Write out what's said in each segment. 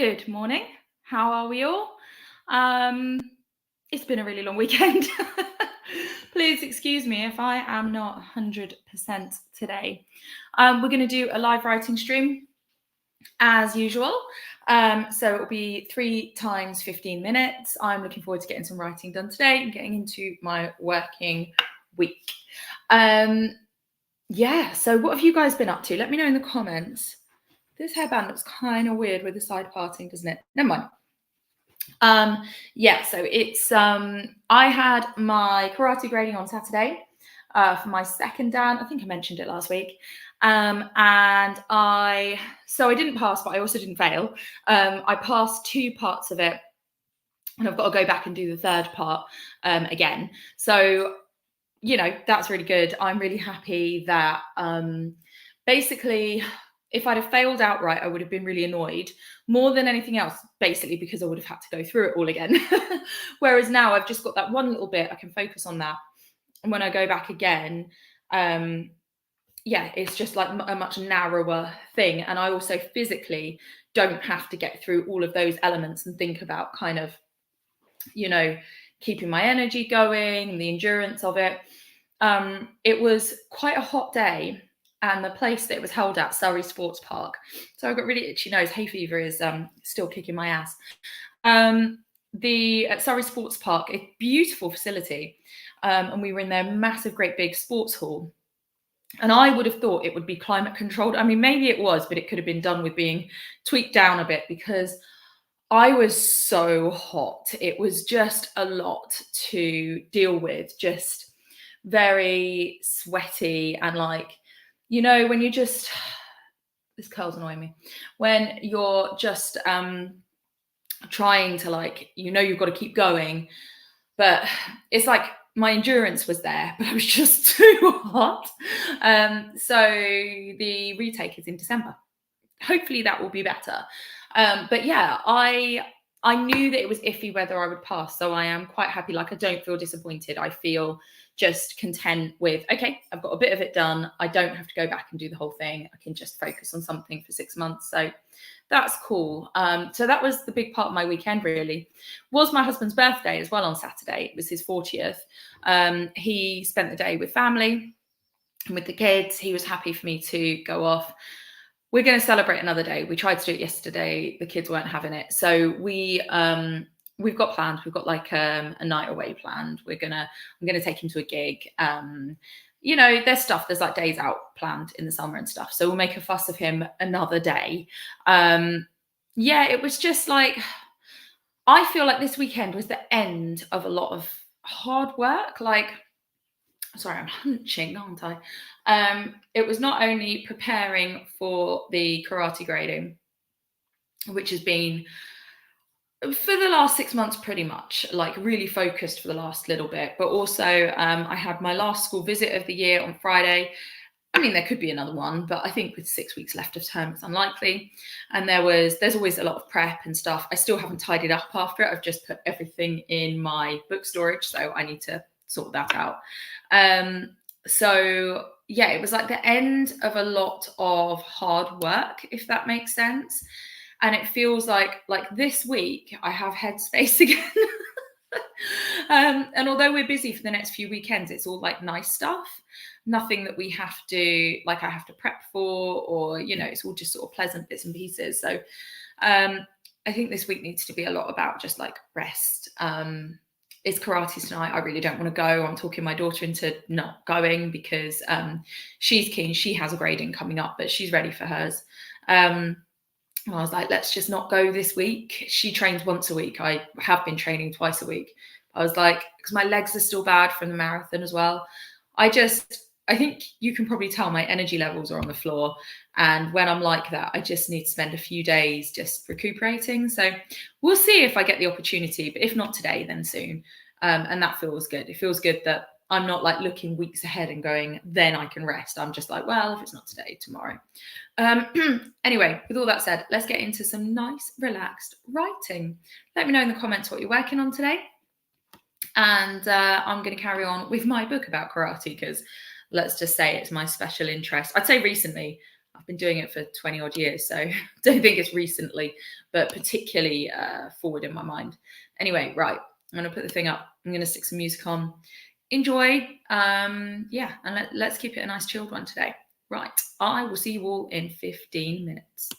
Good morning. How are we all? Um, it's been a really long weekend. Please excuse me if I am not 100% today. We're going to do a live writing stream as usual. So it'll be 3 times 15 minutes. I'm looking forward to getting some writing done today and getting into my working week. Yeah, so what have you guys been up to? Let me know in the comments. This hairband looks kind of weird with the side parting, doesn't it? Never mind. Yeah, so it's I had my karate grading on Saturday for my second dan. I think I mentioned it last week. And I didn't pass, but I also didn't fail. I passed 2 parts of it, and I've got to go back and do the third part again. So, you know, that's really good. I'm really happy that basically, if I'd have failed outright, I would have been really annoyed more than anything else, basically, because I would have had to go through it all again. Whereas now I've just got that one little bit, I can focus on that. And when I go back again, yeah, it's just like a much narrower thing. And I also physically don't have to get through all of those elements and think about kind of, you know, keeping my energy going and the endurance of it. It was quite a hot day, and the place that it was held at, Surrey Sports Park. So I got really itchy nose. Hay fever is still kicking my ass. At Surrey Sports Park, a beautiful facility, and we were in their massive, great big sports hall. And I would have thought it would be climate controlled. I mean, maybe it was, but it could have been done with being tweaked down a bit, because I was so hot. It was just a lot to deal with, just very sweaty, and like, you know, when you just, this curl's annoying me, when you're just trying to, like, you know, you've got to keep going, but it's like my endurance was there, but I was just too hot. So the retake is in December. Hopefully that will be better. But yeah, I knew that it was iffy whether I would pass, so I am quite happy. Like, I don't feel disappointed. I feel just content with, okay, I've got a bit of it done. I don't have to go back and do the whole thing. I can just focus on something for 6 months. So that's cool. So that was the big part of my weekend, really. Was my husband's birthday as well on Saturday. It was his 40th. He spent the day with family and with the kids. He was happy for me to go off. We're going to celebrate another day. We tried to do it yesterday. The kids weren't having it. So we've got planned. We've got like a night away planned. I'm going to take him to a gig. You know, there's like days out planned in the summer and stuff. So we'll make a fuss of him another day. Yeah, it was just like, I feel like this weekend was the end of a lot of hard work. Like, sorry, I'm hunching, aren't I? It was not only preparing for the karate grading, which has been for the last 6 months pretty much, like, really focused for the last little bit, but also I had my last school visit of the year on Friday. I mean, there could be another one, but I think with 6 weeks left of term, it's unlikely. And there's always a lot of prep and stuff. I still haven't tidied up after it. I've just put everything in my book storage, so I need to sort that out. So yeah, it was like the end of a lot of hard work, if that makes sense. And it feels like this week I have headspace again. And although we're busy for the next few weekends, it's all like nice stuff, nothing that we have to, like, I have to prep for, or, you know, it's all just sort of pleasant bits and pieces. So I think this week needs to be a lot about just like rest. It's karate tonight. I really don't want to go. I'm talking my daughter into not going because she's keen. She has a grading coming up, but she's ready for hers. I was like, let's just not go this week. She trains once a week. I have been training twice a week. I was like, because my legs are still bad from the marathon as well. I think you can probably tell my energy levels are on the floor. And when I'm like that, I just need to spend a few days just recuperating. So we'll see if I get the opportunity, but if not today, then soon. And that feels good. It feels good that I'm not like looking weeks ahead and going, then I can rest. I'm just like, well, if it's not today, tomorrow. Anyway, with all that said, let's get into some nice, relaxed writing. Let me know in the comments what you're working on today. And I'm going to carry on with my book about karate, because let's just say it's my special interest. I'd say recently, I've been doing it for 20 odd years, so don't think it's recently, but particularly forward in my mind. Anyway, right, I'm going to put the thing up. I'm going to stick some music on. Enjoy. Yeah, and let's keep it a nice chilled one today. Right, I will see you all in 15 minutes.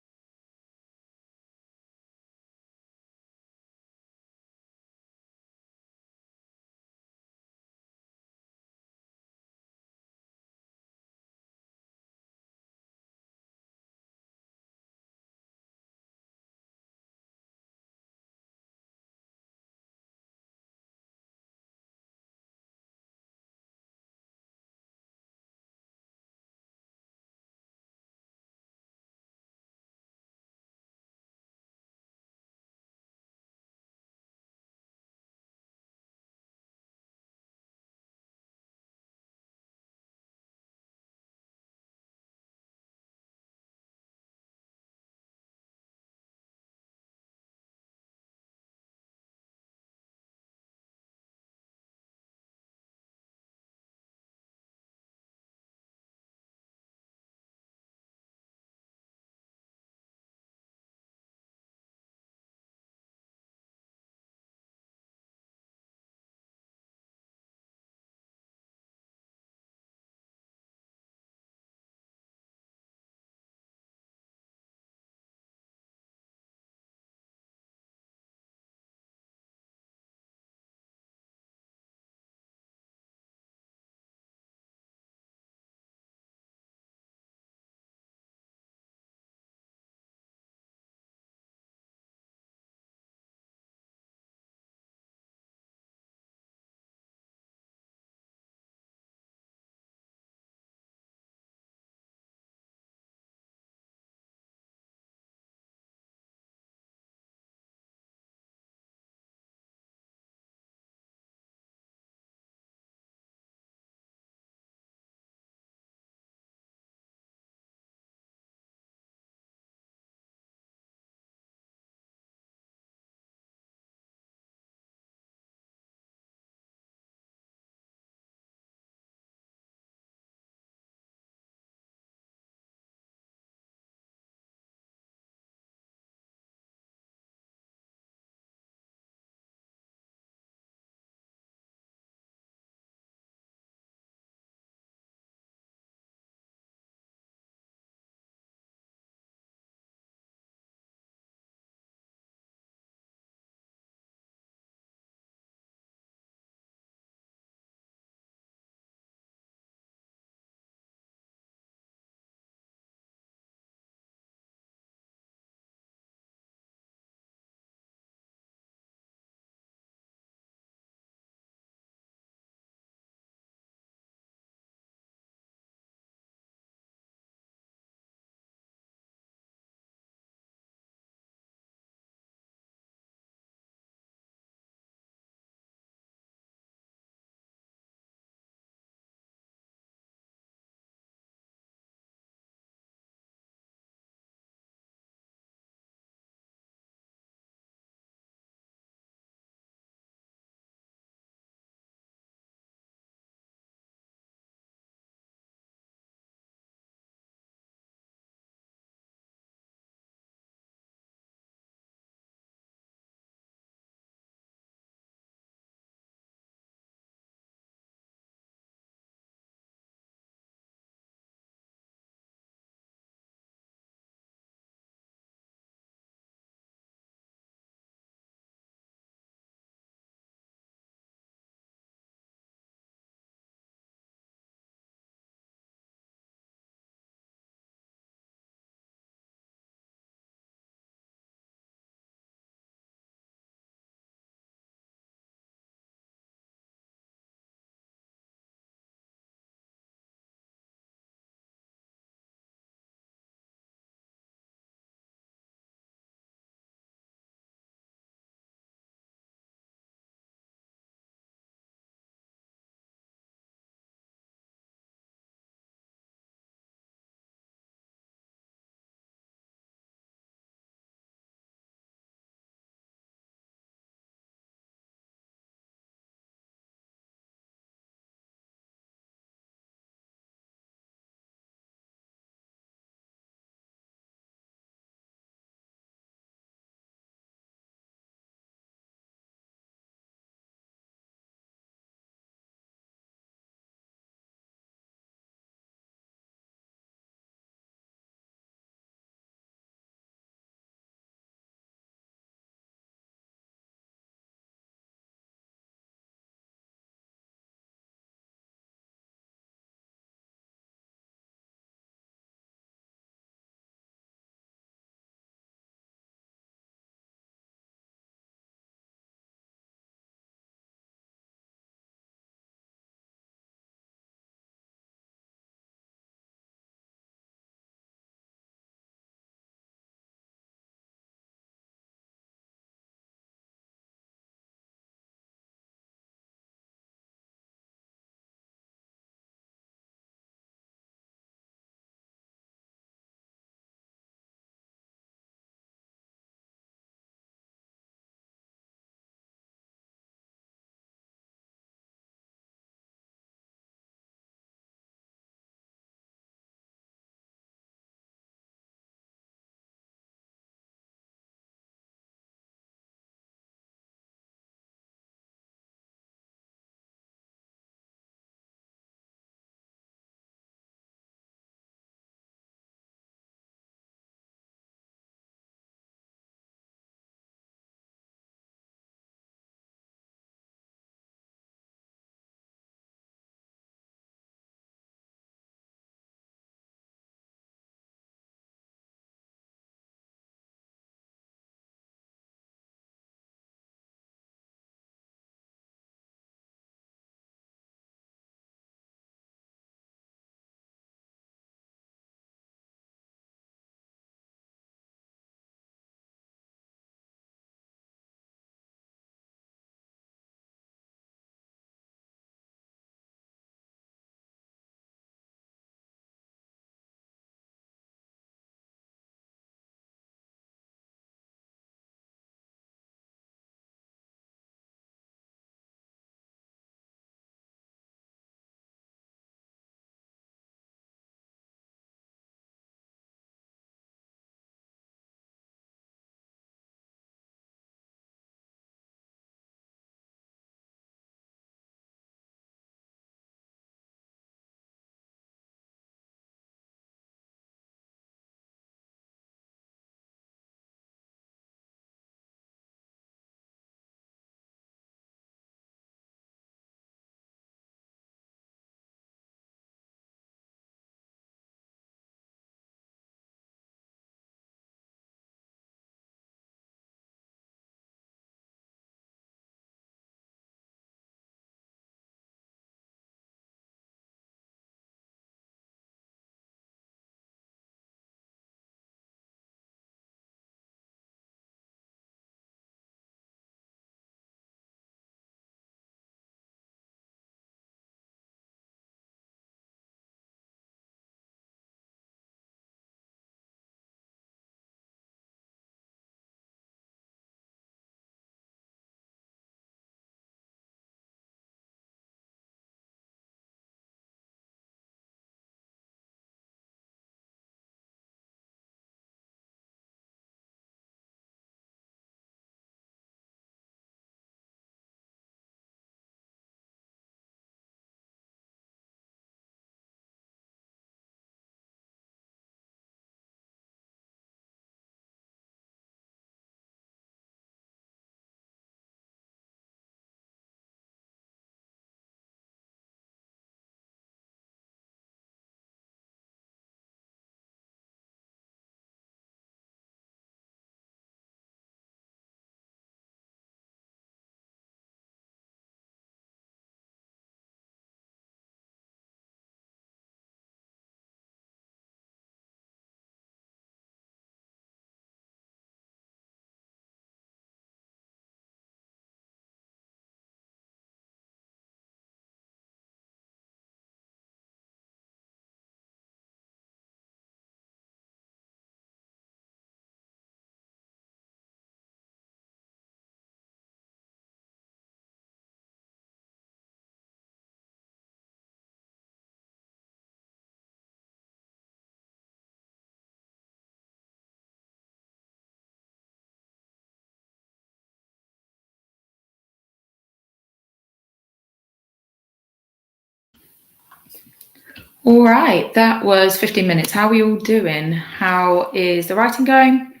All right, that was 15 minutes. How are you all doing? How is the writing going?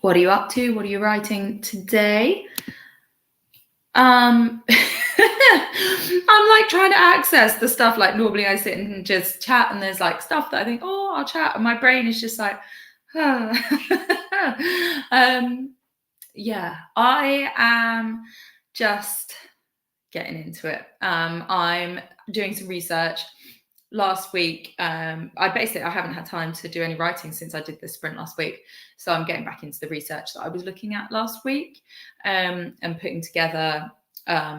What are you up to? What are you writing today? I'm like trying to access the stuff, like normally I sit and just chat and there's like stuff that I think, oh, I'll chat, and my brain is just like, yeah, I am just getting into it. I'm doing some research. Last week, I haven't had time to do any writing since I did the sprint last week. So I'm getting back into the research that I was looking at last week, and putting together a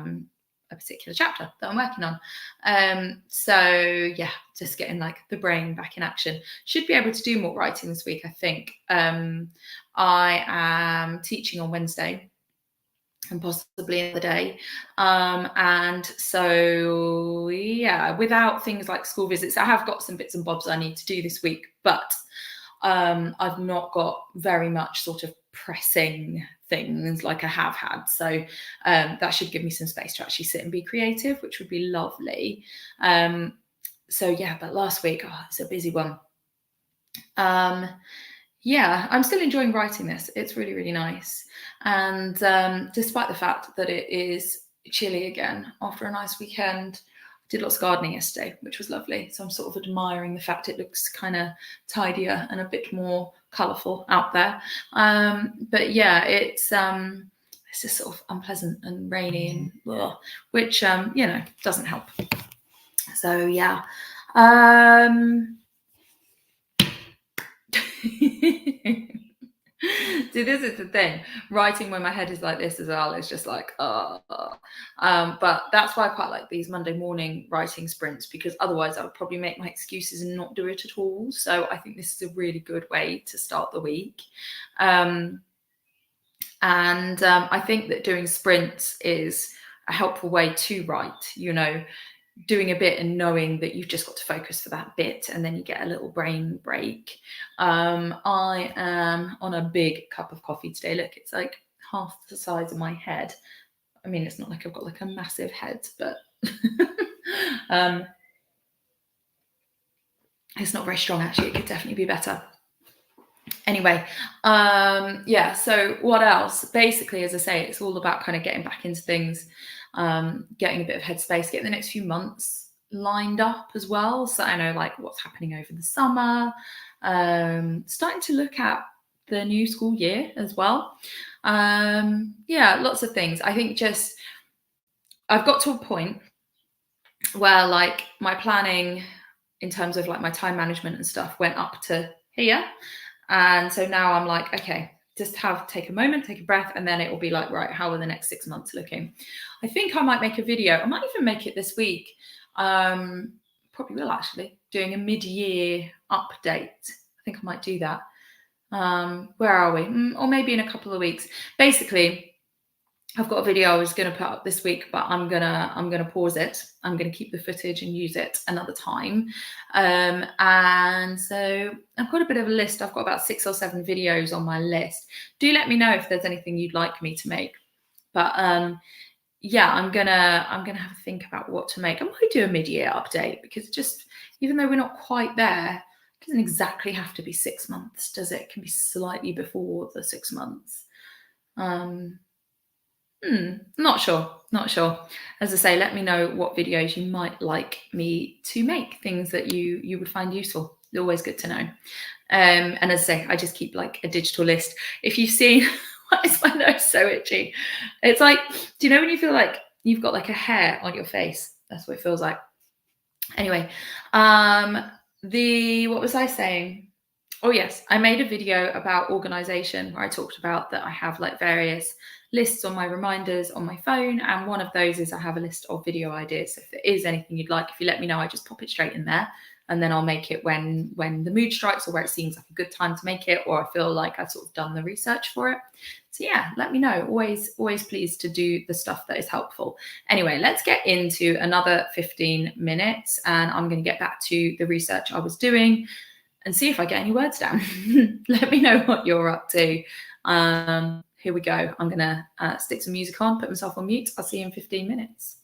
particular chapter that I'm working on. So yeah, just getting like the brain back in action. Should be able to do more writing this week, I think. I am teaching on Wednesday and possibly in the day. And so, yeah, without things like school visits, I have got some bits and bobs I need to do this week, but I've not got very much sort of pressing things like I have had. So that should give me some space to actually sit and be creative, which would be lovely. So yeah, but last week, it's a busy one. Yeah, I'm still enjoying writing this. It's really, really nice. And despite the fact that it is chilly again after a nice weekend, I did lots of gardening yesterday, which was lovely. So I'm sort of admiring the fact it looks kind of tidier and a bit more colourful out there. But yeah, it's just sort of unpleasant and rainy and which doesn't help. So yeah. See, this is the thing. Writing when my head is like this as well is just like, but that's why I quite like these Monday morning writing sprints, because otherwise I would probably make my excuses and not do it at all. So I think this is a really good way to start the week. I think that doing sprints is a helpful way to write, doing a bit and knowing that you've just got to focus for that bit, and then you get a little brain break. I am on a big cup of coffee today. Look, it's like half the size of my head. I mean, it's not like I've got like a massive head, but it's not very strong actually. It could definitely be better. Anyway, so what else? Basically, as I say, it's all about kind of getting back into things, getting a bit of headspace, getting the next few months lined up as well. So I know like what's happening over the summer, starting to look at the new school year as well. Lots of things. I think just I've got to a point where like my planning in terms of like my time management and stuff went up to here. And so now I'm like, okay, just take a moment, take a breath, and then it will be like, right, how are the next 6 months looking? I think I might make a video. I might even make it this week. Probably will actually, doing a mid-year update. I think I might do that. Where are we? Or maybe in a couple of weeks. Basically, I've got a video I was going to put up this week, but I'm gonna pause it. I'm going to keep the footage and use it another time. And so I've got a bit of a list. I've got about 6 or 7 videos on my list. Do let me know if there's anything you'd like me to make. But I'm gonna have a think about what to make. I might do a mid-year update, because just even though we're not quite there, it doesn't exactly have to be 6 months, does it? It can be slightly before the 6 months. Not sure. As I say, let me know what videos you might like me to make, things that you would find useful. It's always good to know. And as I say, I just keep like a digital list. If you've seen, why is my nose so itchy? It's like, do you know when you feel like you've got like a hair on your face? That's what it feels like. Anyway, what was I saying? Oh yes, I made a video about organization where I talked about that I have like various lists on my reminders on my phone, and one of those is I have a list of video ideas. So if there is anything you'd like, if you let me know, I just pop it straight in there, and then I'll make it when the mood strikes, or where it seems like a good time to make it, or I feel like I've sort of done the research for it. So yeah, let me know. Always pleased to do the stuff that is helpful. Anyway, let's get into another 15 minutes, and I'm going to get back to the research I was doing and see if I get any words down. Let me know what you're up to. Here we go. I'm going to stick some music on, put myself on mute. I'll see you in 15 minutes.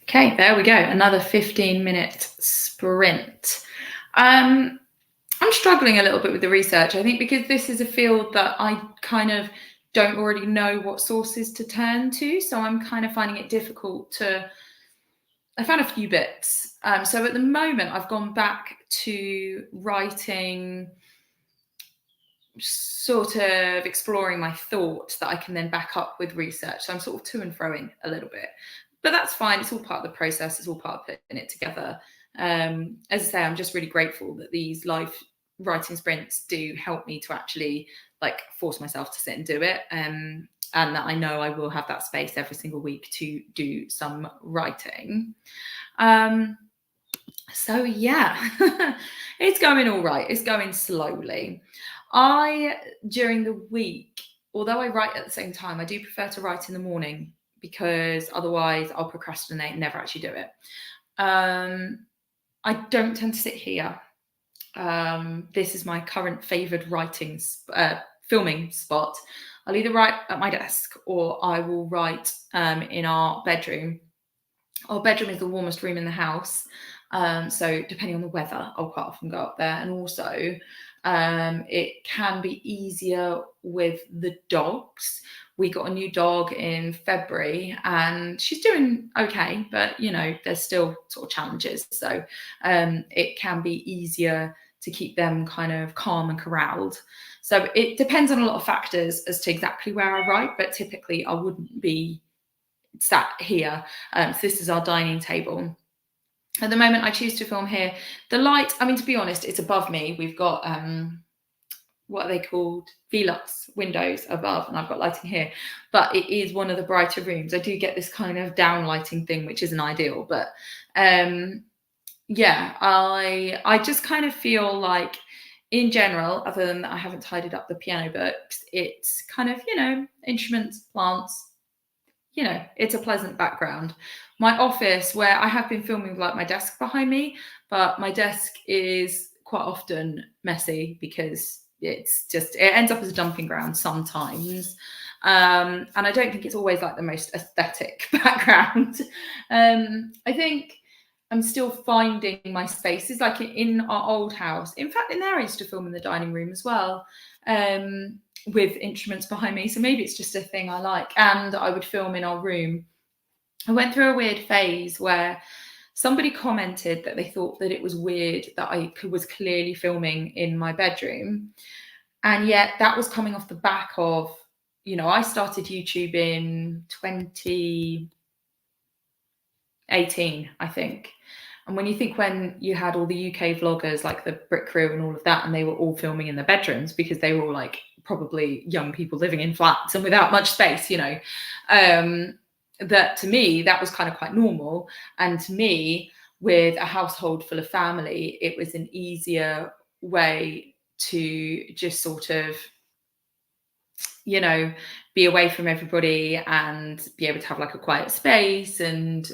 Okay, there we go. Another 15-minute sprint. I'm struggling a little bit with the research, I think, because this is a field that I kind of don't already know what sources to turn to. So I'm kind of finding it difficult to. I found a few bits. So at the moment, I've gone back to writing, sort of exploring my thoughts that I can then back up with research. So I'm sort of to and froing a little bit, but that's fine. It's all part of the process. It's all part of putting it together. As I say, I'm just really grateful that these live writing sprints do help me to actually like force myself to sit and do it. And that I know I will have that space every single week to do some writing. So yeah, it's going all right. It's going slowly. During the week, although I write at the same time, I do prefer to write in the morning because otherwise I'll procrastinate and never actually do it. I don't tend to sit here. This is my current favoured filming spot. I'll either write at my desk or I will write in our bedroom. Our bedroom is the warmest room in the house. So depending on the weather, I'll quite often go up there. And also, it can be easier with the dogs. We got a new dog in February and she's doing okay, but you know, there's still sort of challenges. So it can be easier to keep them kind of calm and corralled. So it depends on a lot of factors as to exactly where I write, but typically I wouldn't be sat here. So this is our dining table. At the moment, I choose to film here. The light, I mean, to be honest, it's above me. We've got, what are they called? Velux windows above, and I've got lighting here. But it is one of the brighter rooms. I do get this kind of down lighting thing, which isn't ideal. But yeah, I just kind of feel like, in general, other than that I haven't tidied up the piano books, it's kind of, you know, instruments, plants, you know, it's a pleasant background. My office, where I have been filming with like my desk behind me, but my desk is quite often messy because it ends up as a dumping ground sometimes. And I don't think it's always like the most aesthetic background. I think I'm still finding my spaces, like in our old house. In fact, in there I used to film in the dining room as well. With instruments behind me. So maybe it's just a thing I like. And I would film in our room. I went through a weird phase where somebody commented that they thought that it was weird that I was clearly filming in my bedroom. And yet that was coming off the back of, you know, I started YouTube in 2018, I think. And when you think when you had all the UK vloggers like the Brick Crew and all of that, and they were all filming in their bedrooms because they were all like probably young people living in flats and without much space, you know, that to me, that was kind of quite normal. And to me, with a household full of family, it was an easier way to just sort of, you know, be away from everybody and be able to have like a quiet space. And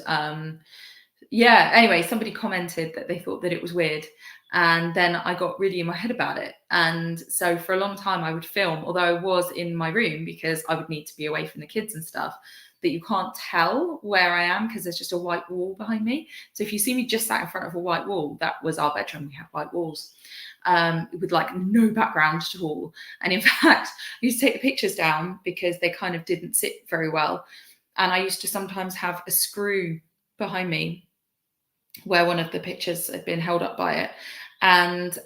yeah, anyway, somebody commented that they thought that it was weird. And then I got really in my head about it. And so for a long time I would film, although I was in my room because I would need to be away from the kids and stuff, that you can't tell where I am because there's just a white wall behind me. So if you see me just sat in front of a white wall, that was our bedroom. We have white walls with like no background at all. And in fact, I used to take the pictures down because they kind of didn't sit very well. And I used to sometimes have a screw behind me where one of the pictures had been held up by it. And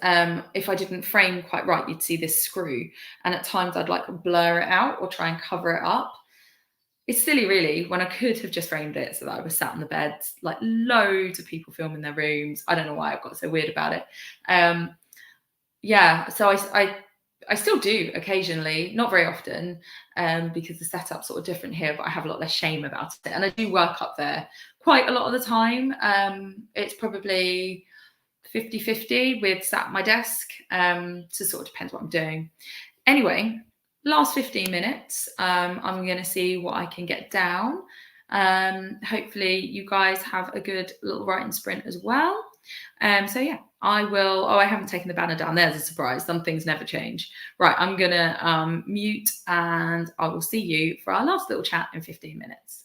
if I didn't frame quite right, you'd see this screw. And at times I'd like blur it out or try and cover it up. It's silly, really, when I could have just framed it so that I was sat on the bed, like loads of people film in their rooms. I don't know why I've got so weird about it. Yeah, so I still do occasionally, not very often, because the setup's sort of different here, but I have a lot less shame about it. And I do work up there quite a lot of the time. It's probably 50-50 with sat at my desk. So sort of depends what I'm doing. Anyway, last 15 minutes, I'm going to see what I can get down. Hopefully you guys have a good little writing sprint as well. So yeah, I will. Oh, I haven't taken the banner down. There's a surprise. Some things never change. Right, I'm going to mute and I will see you for our last little chat in 15 minutes.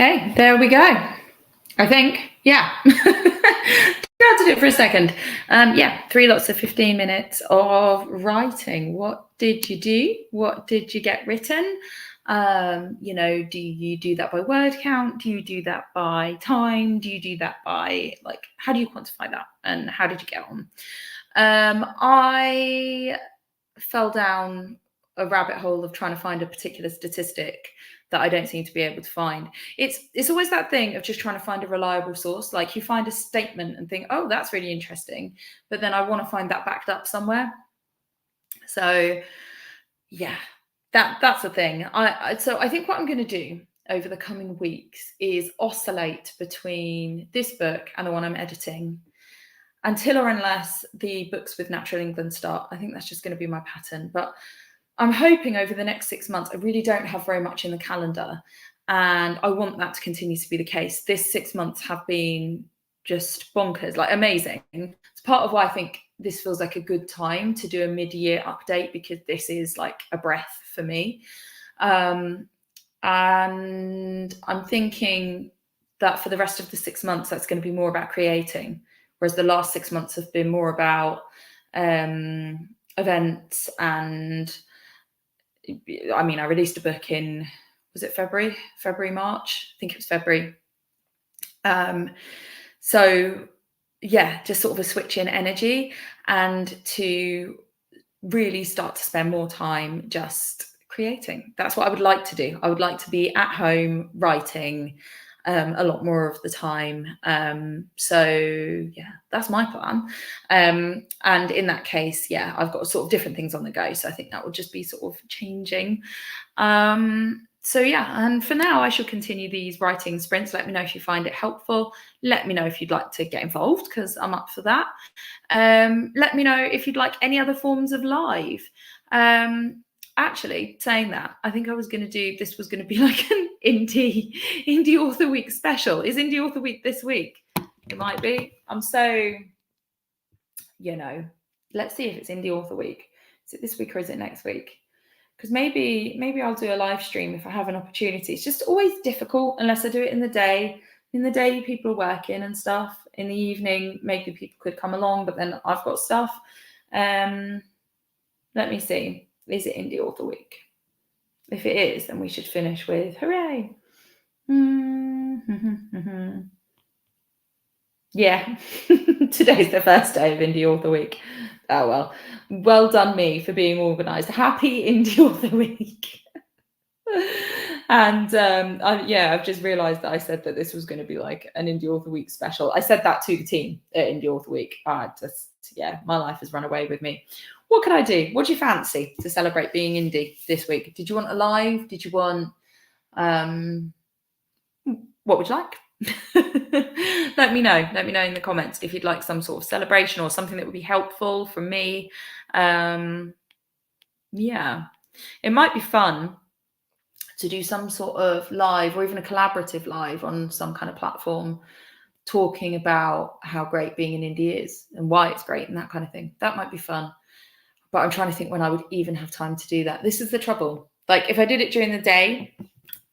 Okay, there we go. I think, yeah. Doubted it for a second. Yeah, 3 lots of 15 minutes of writing. What did you do? What did you get written? You know, do you do that by word count? Do you do that by time? Do you do that by, like, how do you quantify that? And how did you get on? I fell down a rabbit hole of trying to find a particular statistic that I don't seem to be able to find. It's always that thing of just trying to find a reliable source. Like, you find a statement and think, oh, that's really interesting, but then I want to find that backed up somewhere. So yeah, that's the thing. So I think what I'm going to do over the coming weeks is oscillate between this book and the one I'm editing until or unless the books with Natural England start. I think that's just going to be my pattern. But I'm hoping over the next 6 months, I really don't have very much in the calendar, and I want that to continue to be the case. This 6 months have been just bonkers, like amazing. It's part of why I think this feels like a good time to do a mid-year update, because this is like a breath for me. And I'm thinking that for the rest of the 6 months, that's going to be more about creating, whereas the last 6 months have been more about events. And I mean, I released a book in, was it February, March? I think it was February. So yeah, just sort of a switch in energy, and to really start to spend more time just creating. That's what I would like to do. I would like to be at home writing a lot more of the time. So yeah, that's my plan. And in that case, yeah, I've got sort of different things on the go. So I think that would just be sort of changing. So yeah, and for now, I shall continue these writing sprints. Let me know if you find it helpful. Let me know if you'd like to get involved, because I'm up for that. Let me know if you'd like any other forms of live. Actually, saying that, I think I was going to do, this was going to be like an indie author week special. Is indie author week this week? It might be. I'm so, you know, let's see if it's indie author week. Is it this week or is it next week? Because maybe I'll do a live stream if I have an opportunity. It's just always difficult unless I do it in the day. In the day, people are working and stuff. In the evening, maybe people could come along, but then I've got stuff. Let me see. Is it Indie Author Week? If it is, then we should finish with hooray. Yeah, today's the first day of Indie Author Week. Oh well done me for being organised. Happy Indie Author Week. And I've just realised that I said that this was going to be like an Indie Author Week special. I said that to the team at Indie Author Week. My life has run away with me. What could I do? What do you fancy to celebrate being indie this week? Did you want a live? Did you want what would you like? Let me know in the comments if you'd like some sort of celebration or something that would be helpful from me. Yeah, it might be fun to do some sort of live or even a collaborative live on some kind of platform, talking about how great being an indie is and why it's great and that kind of thing. That might be fun. But I'm trying to think when I would even have time to do that. This is the trouble. Like, if I did it during the day,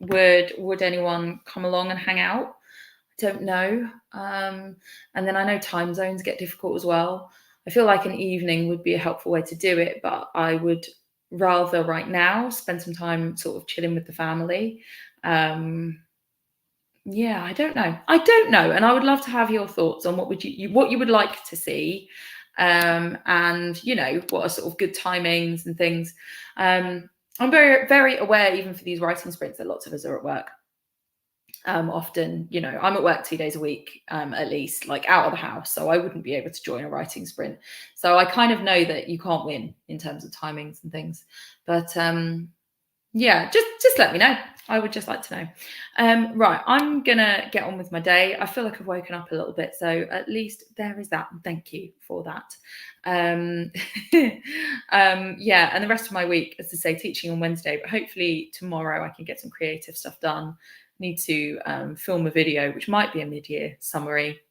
would anyone come along and hang out? I don't know. And then I know time zones get difficult as well. I feel like an evening would be a helpful way to do it, but I would rather right now spend some time sort of chilling with the family. Yeah, I don't know. And I would love to have your thoughts on what you would like to see. And you know, what are sort of good timings and things. I'm very, very aware, even for these writing sprints, that lots of us are at work. Often, you know, I'm at work 2 days a week, at least, like out of the house, so I wouldn't be able to join a writing sprint. So I kind of know that you can't win in terms of timings and things. But yeah, just let me know. I would just like to know. Right, I'm gonna get on with my day. I feel like I've woken up a little bit, so at least there is that. And thank you for that. Yeah, and the rest of my week, as I say, teaching on Wednesday, but hopefully tomorrow I can get some creative stuff done. Need to film a video, which might be a mid-year summary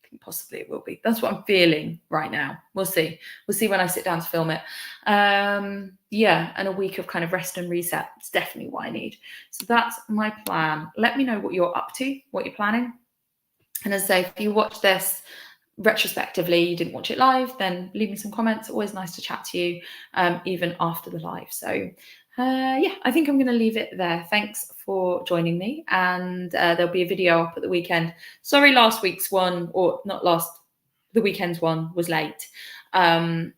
think possibly it will be. That's what I'm feeling right now. We'll see. We'll see when I sit down to film it. Yeah, and a week of kind of rest and reset. It's definitely what I need. So that's my plan. Let me know what you're up to, what you're planning. And as I say, if you watch this retrospectively, you didn't watch it live, then leave me some comments. Always nice to chat to you, even after the live. So yeah, I think I'm going to leave it there. Thanks for joining me, and there'll be a video up at the weekend. Sorry, last week's one, or not last, the weekend's one was late. It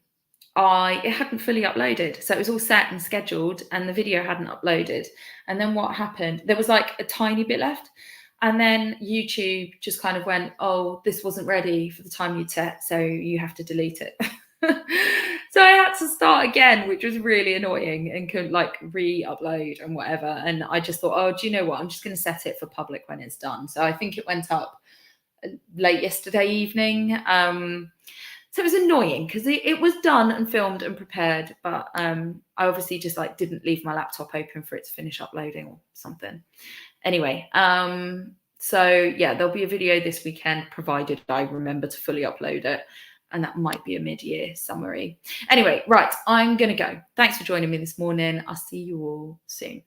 hadn't fully uploaded, so it was all set and scheduled, and the video hadn't uploaded. And then what happened? There was like a tiny bit left. And then YouTube just kind of went, oh, this wasn't ready for the time you'd set, so you have to delete it. So I had to start again, which was really annoying, and could like re-upload and whatever. And I just thought, oh, do you know what? I'm just going to set it for public when it's done. So I think it went up late yesterday evening. So it was annoying because it was done and filmed and prepared, but I obviously just like didn't leave my laptop open for it to finish uploading or something. Anyway, so yeah, there'll be a video this weekend, provided I remember to fully upload it. And that might be a mid-year summary. Anyway, right, I'm going to go. Thanks for joining me this morning. I'll see you all soon.